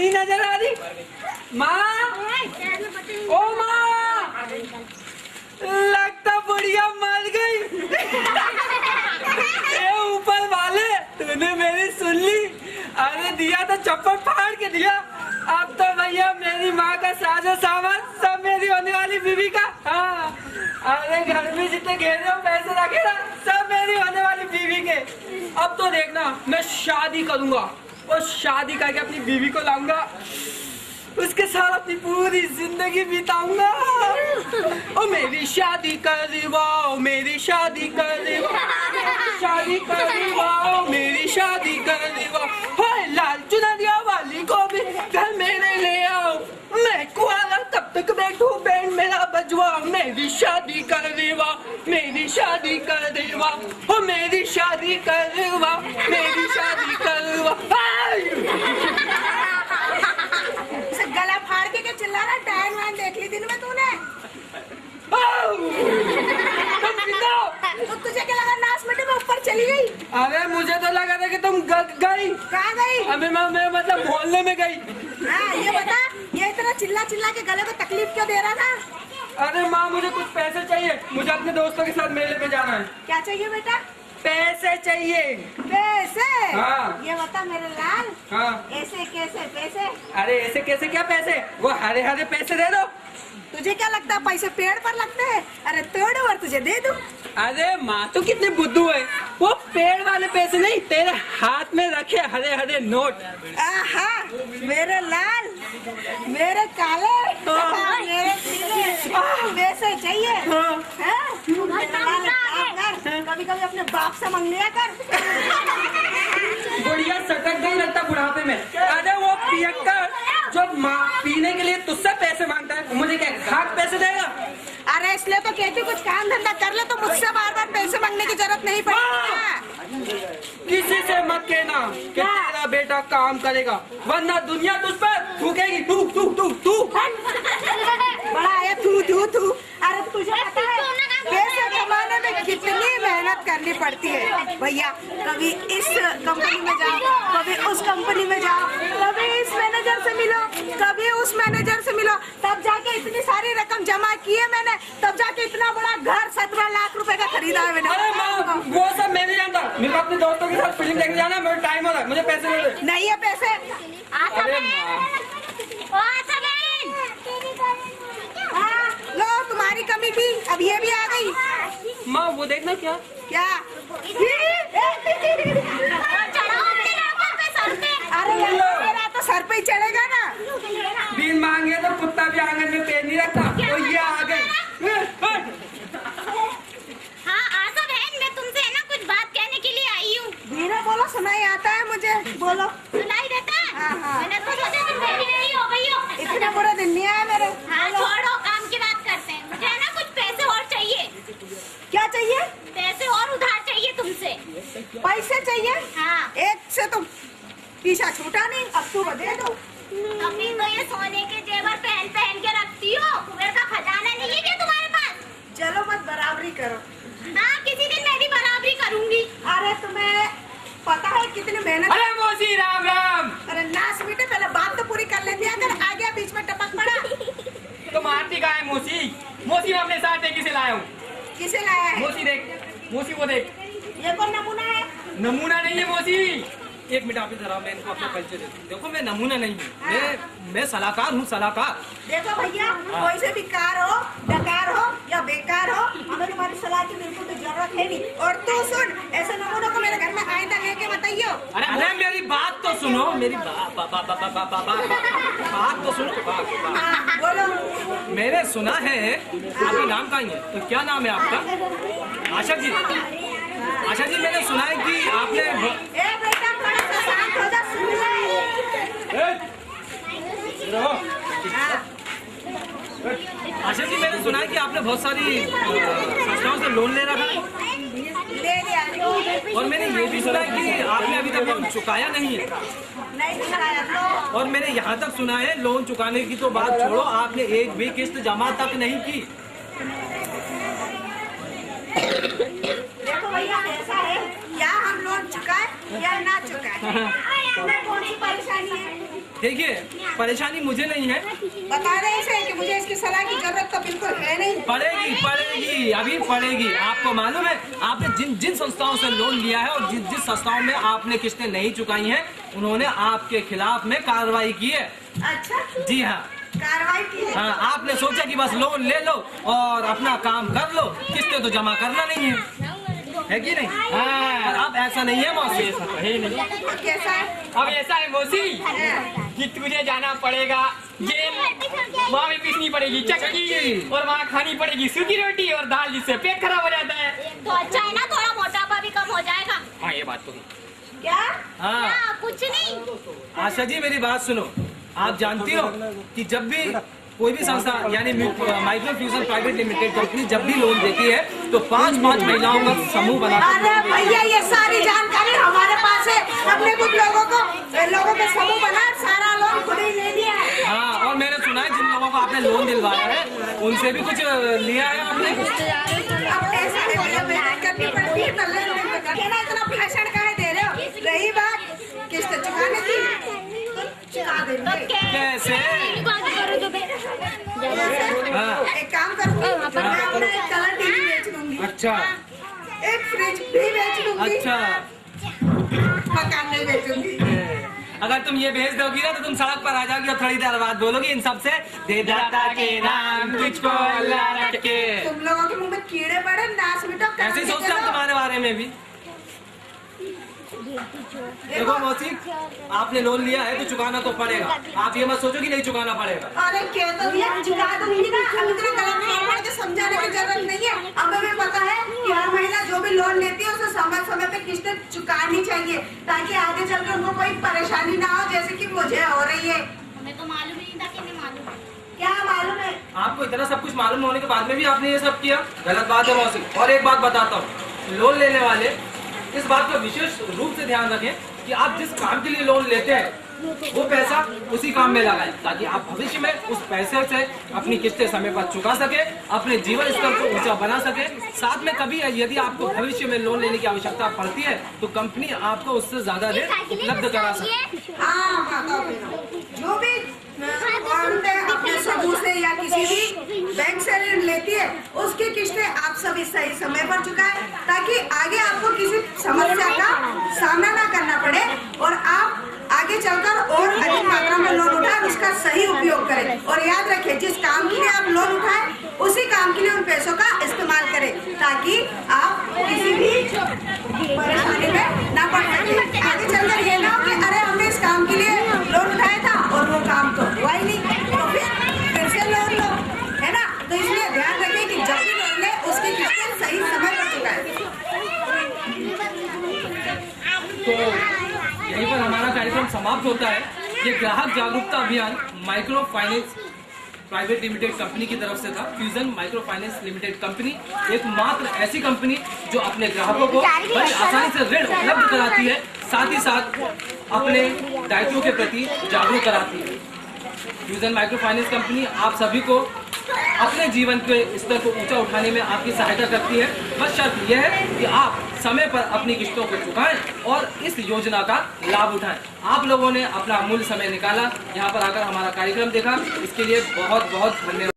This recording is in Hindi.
नहीं नजर आ रही। माँ, ओ माँ, लगता बुढ़िया मर गई। ए ऊपर वाले, तूने मेरी सुन ली? अरे दिया तो चप्पल फाड़ के दिया। अब तो भैया मेरी माँ का साजो सामान सब मेरी होने वाली बीवी का। हाँ, अरे घर में जितने घेरे हो पैसे रखे ना, सब मेरी होने वाली बीवी के। अब तो देखना, मैं शादी करूंगा और शादी करके अपनी बीवी को लाऊंगा, उसके साथ अपनी पूरी जिंदगी बिताऊंगा। ओ मेरी शादी कर दिवाओ, मेरी शादी कर दिवाओ, शादी कर दिवाओ, मेरी शादी कर दिवाओ। हाय लाल चुनरिया वाली को भी घर मेरे ले आओ, मैं कुआरा तब तक बैठू बैंड मेरा बजवाओ। मेरी शादी कर दिवाओ, मेरी शादी कर दिवाओ, ओ मेरी शादी कर दिवाओ, मेरी शादी कर दिवाओ। गला फाड़ के क्या चिल्ला रहा? डायन वाइन देख ली दिन में तूने? तो तुझे क्या लगा नाच मिट्टी में ऊपर चली गई? अरे मुझे तो लगा था कि तुम गई। कहाँ गई? अभी मैं मतलब मोहल्ले में गई। हाँ ये बता, ये इतना चिल्ला चिल्ला के गले को तकलीफ क्यों दे रहा था? अरे माँ, मुझे कुछ पैसे चाहिए, मुझे अपने दोस्तों के साथ मेले पे जाना है। क्या चाहिए बेटा? पैसे चाहिए। पैसे? हाँ। ये बता मेरे लाल। हाँ। ऐसे कैसे पैसे? अरे ऐसे कैसे क्या पैसे? वो हरे हरे पैसे दे दो। तुझे क्या लगता है पैसे पेड़ पर लगते हैं? अरे तोड़ और तुझे दे दूं। अरे माँ तो कितनी बुद्धू है, वो पेड़ वाले पैसे नहीं, तेरे हाथ में रखे हरे हरे नोट। आहा, मेरे लाल, मेरे काले, मेरे पीले पैसे चाहिए। कभी कभी अपने बाप से मांग लिया कर। बुढ़िया सटक गई लगता बुढ़ापे में। अरे वो पियक्कर जो पीने के लिए तुझसे पैसे मांगता है, मुझे क्या खाक पैसे देगा? अरे इसलिए तो कहती कुछ काम धंधा कर ले तो मुझसे बार बार पैसे मांगने की जरूरत नहीं पड़ेगी। किसी से मत कहना कि तेरा बेटा काम करेगा, वरना दुनिया तुझ पर थूकेगी। तू तू तू तू बड़ा आया तू तू तू। अरे तुझे पता है पैसे कमाने में कितनी मेहनत करनी पड़ती है भैया? कभी इस कंपनी में जाओ, कभी उस कंपनी में जाओ, कभी इस मैनेजर से मिलो, कभी उस मैनेजर से मिलो, तब जाके इतनी सारी रकम जमा की है मैंने, तब जाके इतना बड़ा घर 17 लाख रुपए का खरीदा है मैंने। अरे माँ, वो सब मैं नहीं जानता, मेरे को अपने दोस्तों के साथ फिल्म देखने जाना है, मेरा टाइम हो रहा है, मुझे पैसे दे दे। नहीं है पैसे। अरे माँ, लो तुम्हारी कमी थी, अब ये भी आ गई। माँ वो देखना क्या? क्या? अरे मेरा तो सर पे ही चढ़ेगा ना। बिन मांगे तो कुत्ता भी आंगन में पैर नहीं रखता। तो ये आ गई। हाँ आशा बहन, मैं तुमसे है ना कुछ बात कहने के लिए आई हूँ। धीरे बोलो, सुनाई आता है मुझे, बोलो। सुनाई देता है? हाँ, हाँ। मैंने तो सोचा तुम बैठी नहीं हो गई हो। इतना बुरा दिन नहीं आया मेरे। हाँ छोड़ो, काम की बात करते हैं। मुझे है ना कुछ पैसे और चाहिए। क्या चाहिए? पैसे और उधार चाहिए तुमसे। पैसे चाहिए? हाँ। एक से तो पीछा छूटा नहीं, अब तू दे दो। अभी तो ये सोने के जेवर पहन पहन के रखती हो, कुबेर का खजाना नहीं है क्या तुम्हारे पास? चलो मत बराबरी करो। हाँ किसी दिन मैं भी बराबरी करूंगी। अरे तुम्हें पता है कितनी मेहनत। अरे मौसी राम राम। अरे नाच बेटे, पहले बात तो पूरी कर लेती है, अगर आ गया बीच में टपक पड़ा। तुम आरती का है मौसी? मौसी मैं अपने साथ किसे लाया हूँ? किसे लाया है? मौसी देख, मौसी वो देख। ये कौन नमूना है? नमूना नहीं है मौसी। एक मिनट आप जरा, मैं इनको अपना परिचय देता हूँ। देखो मैं नमूना नहीं हूँ, मैं सलाहकार हूँ, सलाहकार। देखो भैया, कोई से भी कार हो, डकार हो या बेकार हो, हमें तुम्हारी सलाह की बिल्कुल भी जरूरत है नहीं। और तू सुन, ऐसे नमूनों को मेरे घर में आइंदा लेके बताइयो। अरे मेरी बात तो सुनो, मेरी बात तो सुनो। हाँ, बोलो। मैंने सुना है आपका नाम का ही है, तो क्या नाम है आपका? आशा जी। आशा जी, मैंने सुना है कि आपने ए बेटा, थोड़ा सा शांत हो जा, सुन ले। हाँ। आशा जी, मैंने सुना है कि आपने बहुत सारी संस्थाओं से लोन ले रखा है, ले लिया। और मैंने ये भी सुना है कि आपने अभी तक लोन चुकाया नहीं है। नहीं चुकाया तो? और मैंने यहाँ तक सुना है लोन चुकाने की तो बात छोड़ो, आपने एक भी किस्त जमा तक नहीं की। देखो भैया, ऐसा है, या हम लोन चुकाए या ना चुकाए, तुम्हें कौन सी परेशानी है? देखिए परेशानी मुझे नहीं है, बता रहे हैं कि मुझे इसकी सलाह की जरूरत तो बिल्कुल है नहीं। पड़ेगी अभी पड़ेगी। आपको मालूम है आपने जिन संस्थाओं से लोन लिया है और जिस संस्थाओं में आपने किस्तें नहीं चुकाई हैं उन्होंने आपके खिलाफ में कार्रवाई की है। अच्छा जी हाँ, कार्रवाई की है। हाँ, आपने सोचा कि बस लोन ले लो और अपना काम कर लो, किस्तें तो जमा करना नहीं है कि नहीं? हाँ। और अब ऐसा नहीं है मौसी, ऐसा तो है नहीं। तो कैसा है? अब ऐसा है मौसी हाँ। कि तुझे जाना पड़ेगा जेल, वहाँ में पीसनी पड़ेगी चक्की और वहाँ खानी पड़ेगी सूखी रोटी और दाल, जिससे पेट खराब हो जाता है। तो अच्छा है ना, थोड़ा मोटापा भी कम हो जाएगा। हाँ ये बात तो है। क्या? हाँ। क्या? कुछ नहीं। आशा जी मेरी बात सुनो, आप जानती हो कि जब भी कोई भी संस्था यानी micro fusion private limited company जब भी लोन देती है तो 5-5 महिलाओं का समूह बना। अरे भैया ये सारी जानकारी हमारे पास है, हमने कुछ लोगों के समूह बना सारा लोन खुद ही ले लिया है। हाँ, और मैंने सुना है जिन लोगों को आपने लोन दिलवाया है उनसे भी कुछ लिया है आपने। अब ऐसे में भैया मेहनत करनी पड़ती है, तो लेन-देन करके ना इतना भाषण काहे दे रहे हो? रही बात किस्त चुकाने की, तो चुका देंगे। कैसे? हाँ। एक काम करूंगी, मैं अपना एक कलर टीवी बेच दूंगी, अच्छा एक फ्रिज भी बेच दूंगी, अच्छा, मकान नहीं बेचूंगी। अगर तुम ये भेज दोगी ना तो तुम सड़क पर आ जाओगी और थोड़ी देर बाद बोलोगी इन सबसे दे दाता के नाम तुझको अल्लाह रखे। तुम लोगों के मुंह में कीड़े पड़े, नाश मिटो। ऐसे ही सोचता हूँ तुम्हारे बारे में भी। देखो मौसी, आपने लोन लिया है तो चुकाना तो पड़ेगा, आप ये मत सोचो कि नहीं चुकाना पड़ेगा। अरे क्या तो भैया चुका दूंगी ना, अब इतने गलत फॉर्मेट के समझाने की जरूरत नहीं है। अब हमें पता है कि हर महिला जो भी लोन लेती है उसे समय समय पे किस्तें चुकानी चाहिए, ताकि आगे चलकर उनको कोई परेशानी ना हो, जैसे कि मुझे हो रही है। हमें तो मालूम ही नहीं था कि नहीं मालूम है। क्या मालूम है? आपको इतना सब कुछ मालूम होने के बाद में भी आपने ये सब किया, गलत बात है मौसी। और एक बात बताता हूँ, लोन लेने वाले इस बात का विशेष रूप से ध्यान रखें कि आप जिस काम के लिए लोन लेते हैं वो पैसा उसी काम में लगाएं, ताकि आप भविष्य में उस पैसे से अपनी किस्तें समय पर चुका सके, अपने जीवन स्तर को ऊंचा बना सके। साथ में कभी यदि आपको भविष्य में लोन लेने की आवश्यकता पड़ती है तो कंपनी आपको उससे ज्यादा ऋण उपलब्ध करा सके। हाँ, जो भी औरतें अपने समूह से या किसी भी बैंक से ऋण लेती है उसकी किस्तें आप सभी सही समय पर चुकाएं, ताकि आगे आपको किसी समस्या का सामना ना करना पड़े और आप आगे चलकर और अधिक मात्रा में लोन उठाएं, उसका सही उपयोग करें। और याद रखें, जिस काम के लिए आप लोन उठाएं उसी काम के लिए उन पैसों का इस्तेमाल करें, ताकि आप किसी भी परेशानी में ना पड़ सके। आगे चलकर ये ना हो कि अरे हमने इस काम के लिए लोन उठाया था और वो काम तो हुआ ही नहीं, तो फिर से लोन लो, है ना? तो इसलिए ध्यान रखें कि जब भी लोन ले उसकी किस्तें सही समय पर चुकाएं। तो यहीं पर हमारा कार्यक्रम समाप्त होता है। ये ग्राहक जागरूकता अभियान micro finance private limited company की तरफ से था। Fusion micro finance limited company एकमात्र ऐसी कंपनी जो अपने ग्राहकों को बड़ी आसानी से ऋण उपलब्ध कराती है, साथ ही साथ अपने दायित्वों के प्रति जागरूक कराती है। फ्यूजन माइक्रो फाइनेंस कंपनी आप सभी को अपने जीवन के स्तर को ऊंचा उठाने में आपकी सहायता करती है। बस शर्त यह है कि आप समय पर अपनी किस्तों को चुकाएं और इस योजना का लाभ उठाएं। आप लोगों ने अपना अमूल्य समय निकाला, यहाँ पर आकर हमारा कार्यक्रम देखा, इसके लिए बहुत बहुत धन्यवाद।